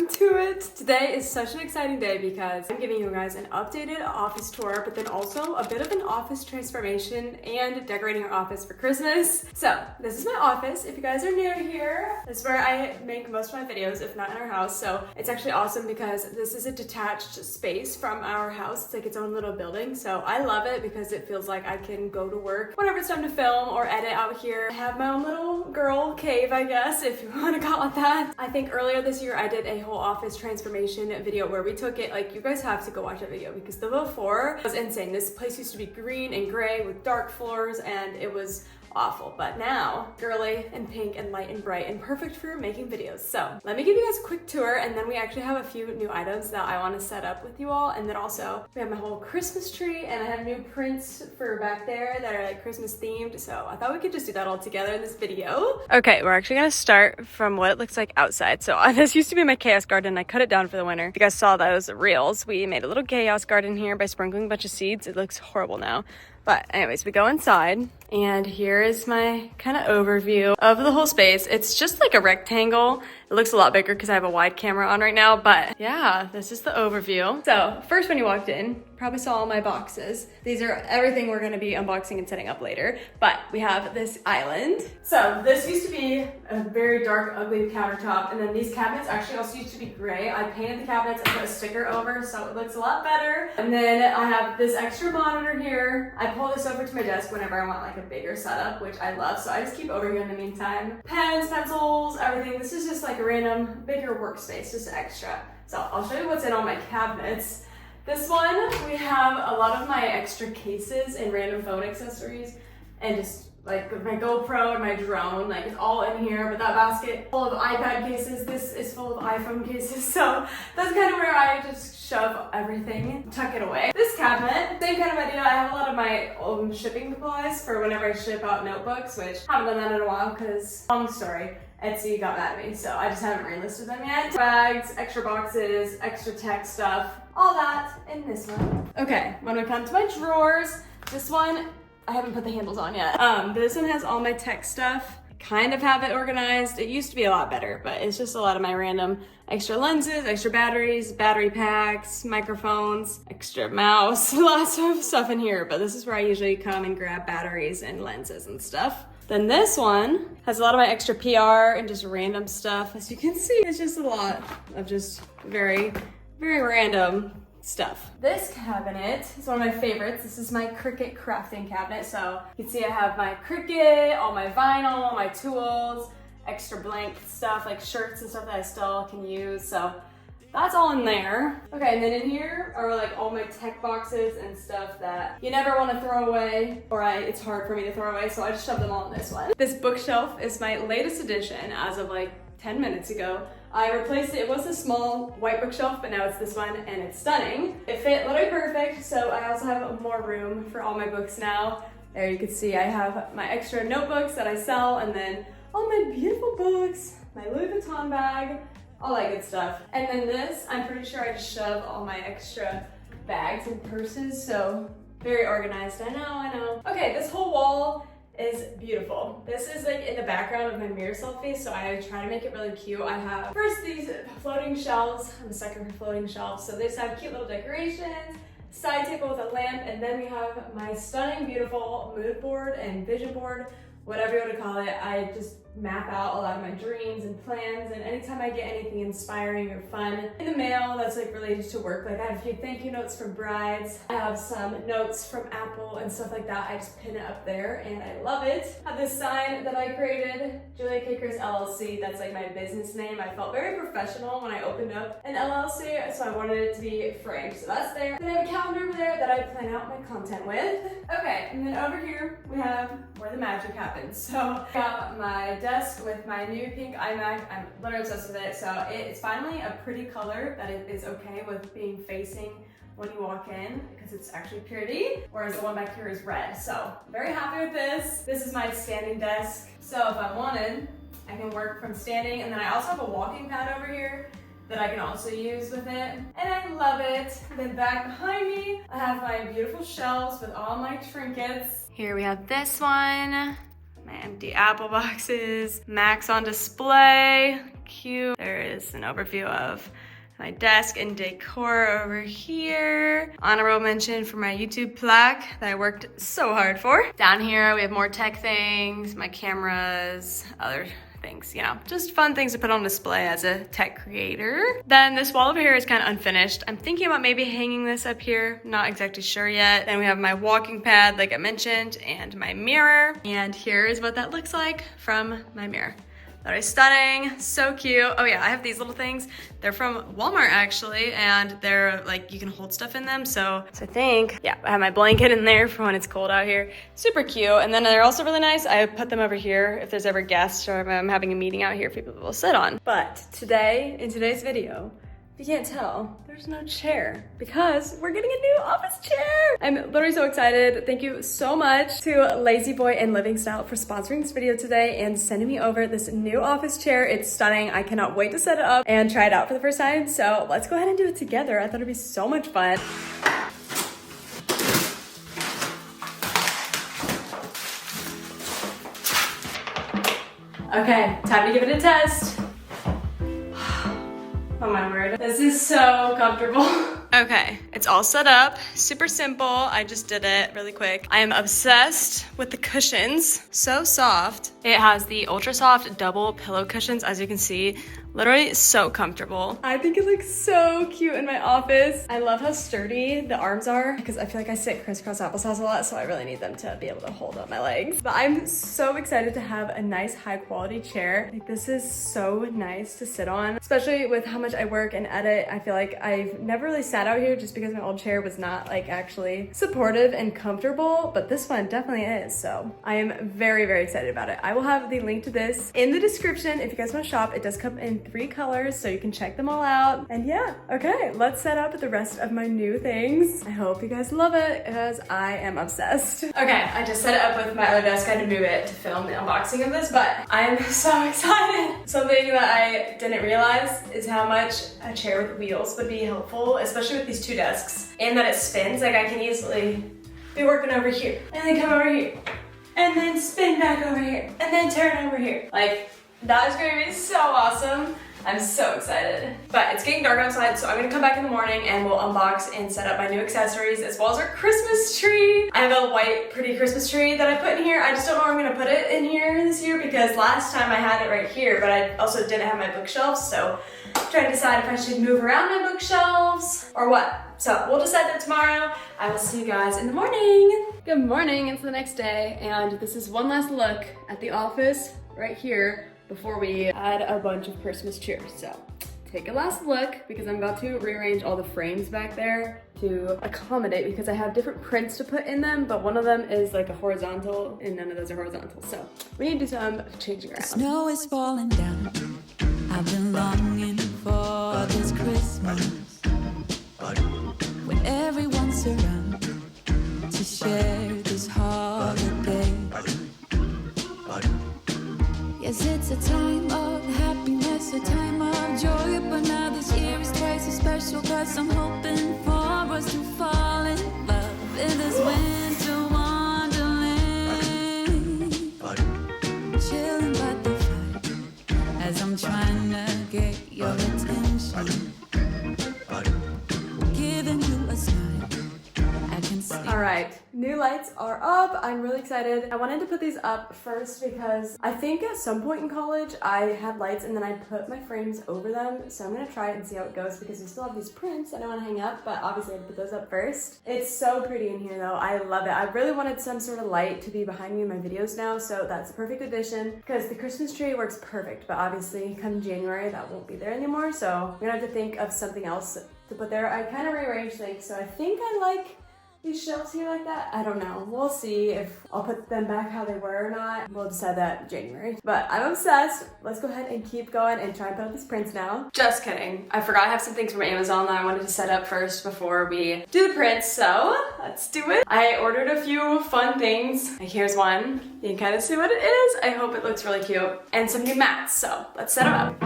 to it. Today is such an exciting day because I'm giving you guys an updated office tour, but then also a bit of an office transformation and decorating our office for Christmas. So this is my office. If you guys are new here, this is where I make most of my videos, if not in our house. So it's actually awesome because this is a detached space from our house. It's like its own little building. So I love it because it feels like I can go to work whenever it's time to film or edit out here. I have my own little girl cave, I guess, if you want to call it that. I think earlier this year I did a whole office transformation video where we took it, like, you guys have to go watch that video because the before was insane. This place used to be green and gray with dark floors and it was awful, but now girly and pink and light and bright and perfect for making videos. So let me give you guys a quick tour, and then we actually have a few new items that I want to set up with you all. And then also we have my whole Christmas tree, and I have new prints for back there that are like Christmas themed. So I thought we could just do that all together in this video. Okay, we're actually gonna start from what it looks like outside. So this used to be my chaos garden. I cut it down for the winter. If you guys saw those reels, we made a little chaos garden here by sprinkling a bunch of seeds. It looks horrible now. But anyways, we go inside, and here is my kind of overview of the whole space. It's just like a rectangle. It looks a lot bigger because I have a wide camera on right now, but yeah, this is the overview. So first, when you walked in, probably saw all my boxes. These are everything we're gonna be unboxing and setting up later, but we have this island. So this used to be a very dark, ugly countertop, and then these cabinets actually also used to be gray. I painted the cabinets and put a sticker over, so it looks a lot better. And then I have this extra monitor here. I pull this over to my desk whenever I want like a bigger setup, which I love, so I just keep over here in the meantime. Pens, pencils, everything. This is just like a random bigger workspace, just extra. So I'll show you what's in all my cabinets. This one, we have a lot of my extra cases and random phone accessories, and just like my GoPro and my drone, like it's all in here. But that basket full of iPad cases, this is full of iPhone cases. So that's kind of where I just shove everything, tuck it away. This cabinet, same kind of idea. I have a lot of my own shipping supplies for whenever I ship out notebooks, which I haven't done that in a while because, long story, Etsy got mad at me, so I just haven't relisted them yet. Bags, extra boxes, extra tech stuff, all that in this one. Okay, when we come to my drawers, this one, I haven't put the handles on yet. This one has all my tech stuff. Kind of have it organized. It used to be a lot better, but it's just a lot of my random extra lenses, extra batteries, battery packs, microphones, extra mouse, lots of stuff in here, but this is where I usually come and grab batteries and lenses and stuff. Then this one has a lot of my extra PR and just random stuff. As you can see, it's just a lot of just very, very random stuff. This cabinet is one of my favorites. This is my Cricut crafting cabinet. So you can see I have my Cricut, all my vinyl, my tools, extra blank stuff like shirts and stuff that I still can use. So that's all in there. Okay, and then in here are like all my tech boxes and stuff that you never want to throw away, or it's hard for me to throw away, so I just shove them all in this one. This bookshelf is my latest addition as of like 10 minutes ago. I replaced it. It was a small white bookshelf, but now it's this one, and it's stunning. It fit literally perfect, so I also have more room for all my books now. There you can see I have my extra notebooks that I sell, and then all my beautiful books, my Louis Vuitton bag, all that good stuff. And then this, I'm pretty sure I just shove all my extra bags and purses, so very organized. I know. Okay, this whole wall is beautiful. This is like in the background of my mirror selfie, so I try to make it really cute. I have first these floating shelves. I'm a sucker for floating shelves, so they just have cute little decorations, side table with a lamp, and then we have my stunning, beautiful mood board and vision board, whatever you want to call it. I just map out a lot of my dreams and plans, and anytime I get anything inspiring or fun in the mail that's like related to work, like I have a few thank you notes from brides, I have some notes from Apple and stuff like that, I just pin it up there and I love it. I have this sign that I created, Julia Cakers LLC, that's like my business name. I felt very professional when I opened up an LLC, so I wanted it to be framed, so that's there. Then I have a calendar over there that I plan out my content with. Okay, and then over here we have where the magic happens. So I got my desk with my new pink iMac. I'm literally obsessed with it. So it's finally a pretty color that it is okay with being facing when you walk in, because it's actually pretty, whereas the one back here is red. So I'm very happy with this. This is my standing desk. So if I wanted, I can work from standing, and then I also have a walking pad over here that I can also use with it, and I love it. And then back behind me, I have my beautiful shelves with all my trinkets. Here we have this one, my empty Apple boxes, Macs on display, cute. There is an overview of my desk and decor over here. Honorable mention for my YouTube plaque that I worked so hard for. Down here we have more tech things, my cameras, other things, you know, just fun things to put on display as a tech creator. Then this wall over here is kind of unfinished. I'm thinking about maybe hanging this up here, not exactly sure yet. Then we have my walking pad, like I mentioned, and my mirror. And here is what that looks like from my mirror. That is stunning, so cute. Oh yeah, I have these little things. They're from Walmart actually, and they're like, you can hold stuff in them. So I think, yeah, I have my blanket in there for when it's cold out here. Super cute. And then they're also really nice. I put them over here if there's ever guests or if I'm having a meeting out here for people to sit on. But today, in today's video, if you can't tell, there's no chair because we're getting a new office chair. I'm literally so excited. Thank you so much to Lazy Boy and Living Style for sponsoring this video today and sending me over this new office chair. It's stunning. I cannot wait to set it up and try it out for the first time. So let's go ahead and do it together. I thought it'd be so much fun. Okay, time to give it a test. Oh my word, this is so comfortable. Okay, it's all set up, super simple. I just did it really quick. I am obsessed with the cushions, so soft. It has the ultra soft double pillow cushions, as you can see. Literally so comfortable. I think it looks so cute in my office. I love how sturdy the arms are because I feel like I sit crisscross applesauce a lot, so I really need them to be able to hold up my legs. But I'm so excited to have a nice high quality chair. Like, this is so nice to sit on, especially with how much I work and edit. I feel like I've never really sat out here just because my old chair was not like actually supportive and comfortable, but this one definitely is. So I am very, very excited about it. I will have the link to this in the description if you guys want to shop. It does come in 3 colors, so you can check them all out. And yeah, okay, let's set up the rest of my new things. I hope you guys love it because I am obsessed. Okay, I just set it up with my other desk. I had to move it to film the unboxing of this, but I am so excited. Something that I didn't realize is how much a chair with wheels would be helpful, especially with these 2 desks, and that it spins. Like, I can easily be working over here and then come over here and then spin back over here and then turn over here. Like, that is going to be so awesome. I'm so excited. But it's getting dark outside, so I'm gonna come back in the morning and we'll unbox and set up my new accessories as well as our Christmas tree. I have a white, pretty Christmas tree that I put in here. I just don't know where I'm gonna put it in here this year because last time I had it right here, but I also didn't have my bookshelves, so I'm trying to decide if I should move around my bookshelves or what. So we'll decide that tomorrow. I will see you guys in the morning. Good morning, it's the next day, and this is one last look at the office right here before we add a bunch of Christmas cheer. So take a last look because I'm about to rearrange all the frames back there to accommodate, because I have different prints to put in them, but one of them is like a horizontal and none of those are horizontal. So we need to do some changing around. Snow is falling down. I've been longing for this Christmas when everyone's around to share this holiday. Yes, it's a time of happiness, a time of joy, but now this year is twice as special, cause I'm hoping for us to fall in love in this winter wonderland, chilling by the fire as I'm trying to get your attention, giving you a smile I can see. All right, new lights are up. I'm really excited. I wanted to put these up first because I think at some point in college I had lights and then I put my frames over them. So I'm gonna try it and see how it goes because we still have these prints I don't want to hang up, but obviously I put those up first. It's so pretty in here though. I love it. I really wanted some sort of light to be behind me in my videos now, so that's the perfect addition because the Christmas tree works perfect, but obviously come January that won't be there anymore. So we're gonna have to think of something else to put there. I kind of rearranged things, so I think I like these shelves here like that. I don't know. We'll see if I'll put them back how they were or not. We'll decide that in January. But I'm obsessed. Let's go ahead and keep going and try and put up these prints now. Just kidding. I forgot I have some things from Amazon that I wanted to set up first before we do the prints, so let's do it. I ordered a few fun things. Like, here's one. You can kind of see what it is. I hope it looks really cute. And some new mats, so let's set them up.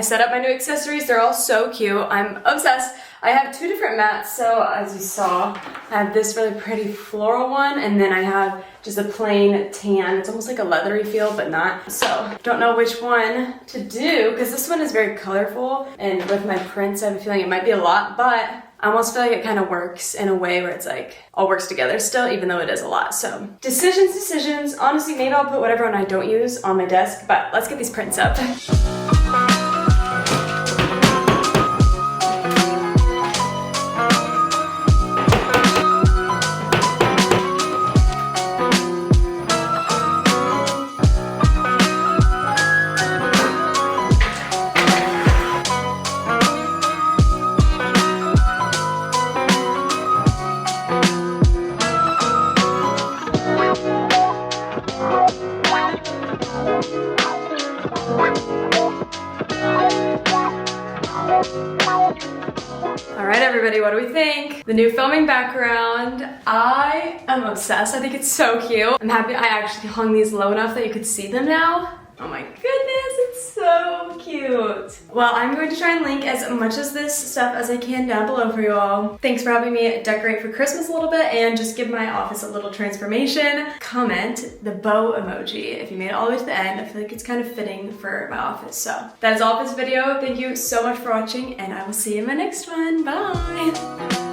set up my new accessories. They're all so cute. I'm obsessed. I have 2 different mats, so as you saw, I have this really pretty floral one, and then I have just a plain tan. It's almost like a leathery feel, but not. So, don't know which one to do, because this one is very colorful, and with my prints, I have a feeling it might be a lot, but I almost feel like it kind of works in a way where it's like, all works together still, even though it is a lot. So, decisions. Honestly, maybe I'll put whatever one I don't use on my desk, but let's get these prints up. Alright everybody, what do we think? The new filming background, I am obsessed. I think it's so cute. I'm happy I actually hung these low enough that you could see them now. Oh my goodness, it's so cute. Well, I'm going to try and link as much of this stuff as I can down below for you all. Thanks for helping me decorate for Christmas a little bit and just give my office a little transformation. Comment the bow emoji if you made it all the way to the end. I feel like it's kind of fitting for my office. So that is all for this video. Thank you so much for watching, and I will see you in my next one. Bye.